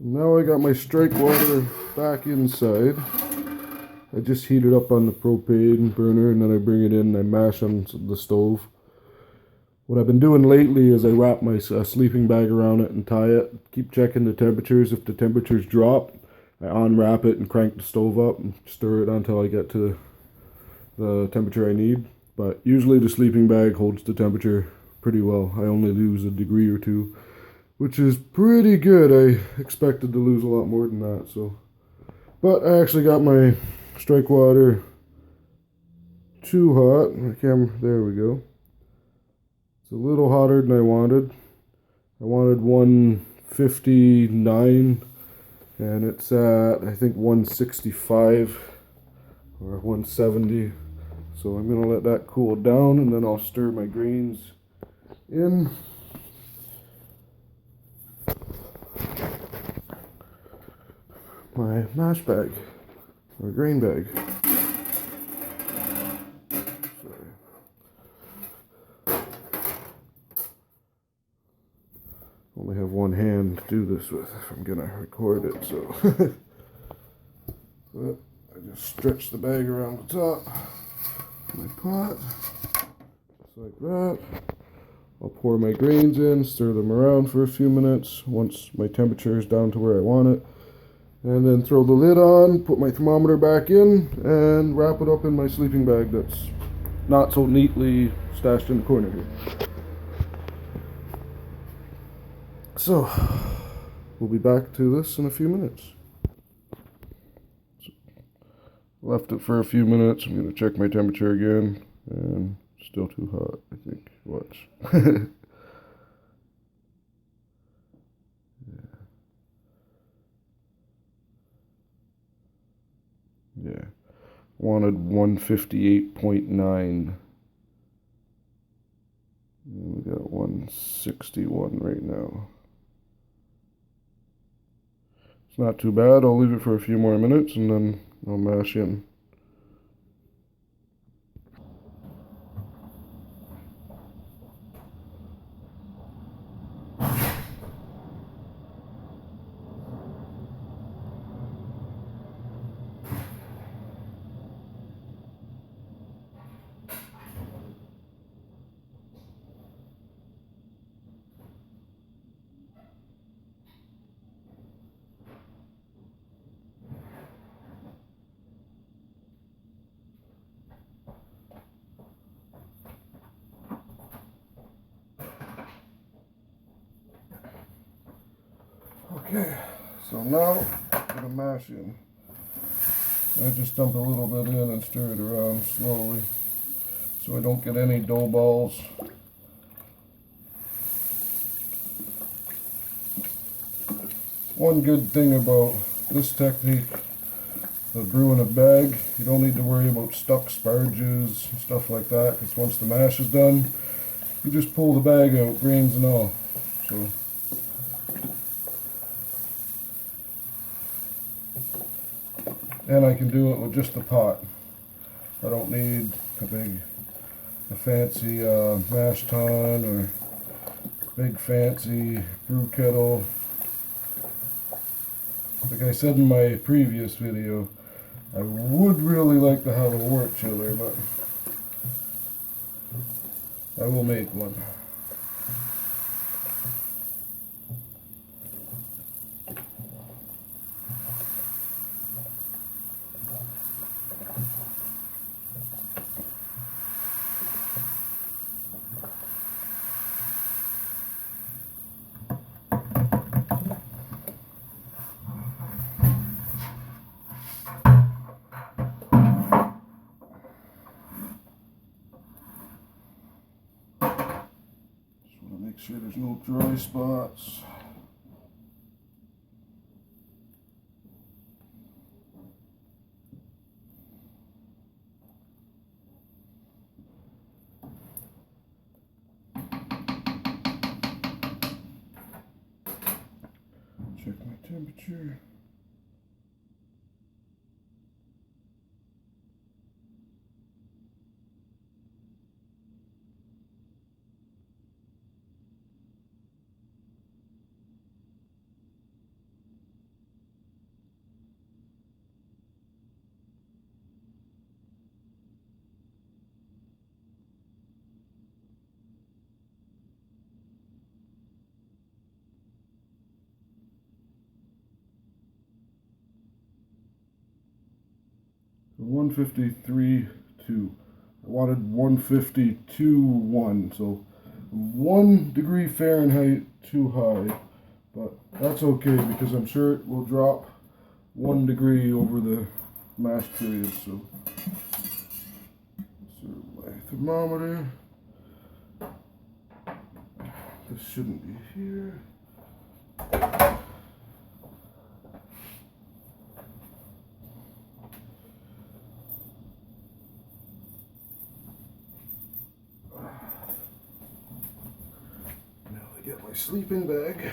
Now I got my strike water back inside. I just heat it up on the propane burner and then I bring it in and I mash on the stove. What I've been doing lately is I wrap my sleeping bag around it and tie it. Keep checking the temperatures. If the temperatures drop, I unwrap it and crank the stove up and stir it until I get to the temperature I need. But usually the sleeping bag holds the temperature pretty well. I only lose a degree or two, which is pretty good. I expected to lose a lot more than that. But I actually got my strike water too hot. My camera, there we go. It's a little hotter than I wanted. I wanted 159 and it's at I think 165 or 170. So I'm gonna let that cool down and then I'll stir my grains in. My mash bag, or grain bag. Sorry. Only have one hand to do this with if I'm gonna record it, so. But I just stretch the bag around the top of my pot, just like that. I'll pour my grains in, stir them around for a few minutes once my temperature is down to where I want it. And then throw the lid on, put my thermometer back in, and wrap it up in my sleeping bag that's not so neatly stashed in the corner here. So, we'll be back to this in a few minutes. So, left it for a few minutes. I'm going to check my temperature again, and still too hot, I think. Watch. Yeah. Wanted 158.9. We got 161 right now. It's not too bad. I'll leave it for a few more minutes and then I'll mash in. Okay, so now I'm gonna mash in. I just dump a little bit in and stir it around slowly so I don't get any dough balls. One good thing about this technique of brewing a bag, you don't need to worry about stuck sparges and stuff like that, because once the mash is done, you just pull the bag out, grains and all. So. And I can do it with just a pot. I don't need a fancy mash tun or big fancy brew kettle. Like I said in my previous video, I would really like to have a wort chiller, but I will make one. Make sure there's no dry spots. Check my temperature. 153.2. I wanted 152.1, so 1 degree Fahrenheit too high, but that's okay because I'm sure it will drop 1 degree over the mash period. So my thermometer. This shouldn't be here. Now I get my sleeping bag.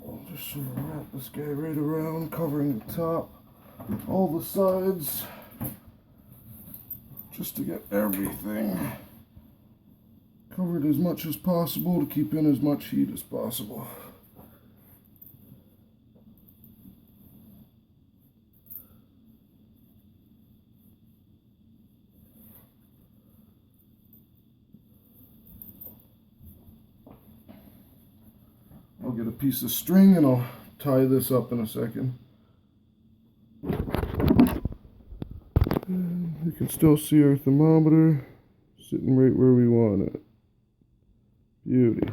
I'll just sort of wrap this guy right around, covering the top, all the sides, just to get everything covered as much as possible to keep in as much heat as possible. I'll get a piece of string and I'll tie this up in a second. And you can still see our thermometer sitting right where we want it. Beauty.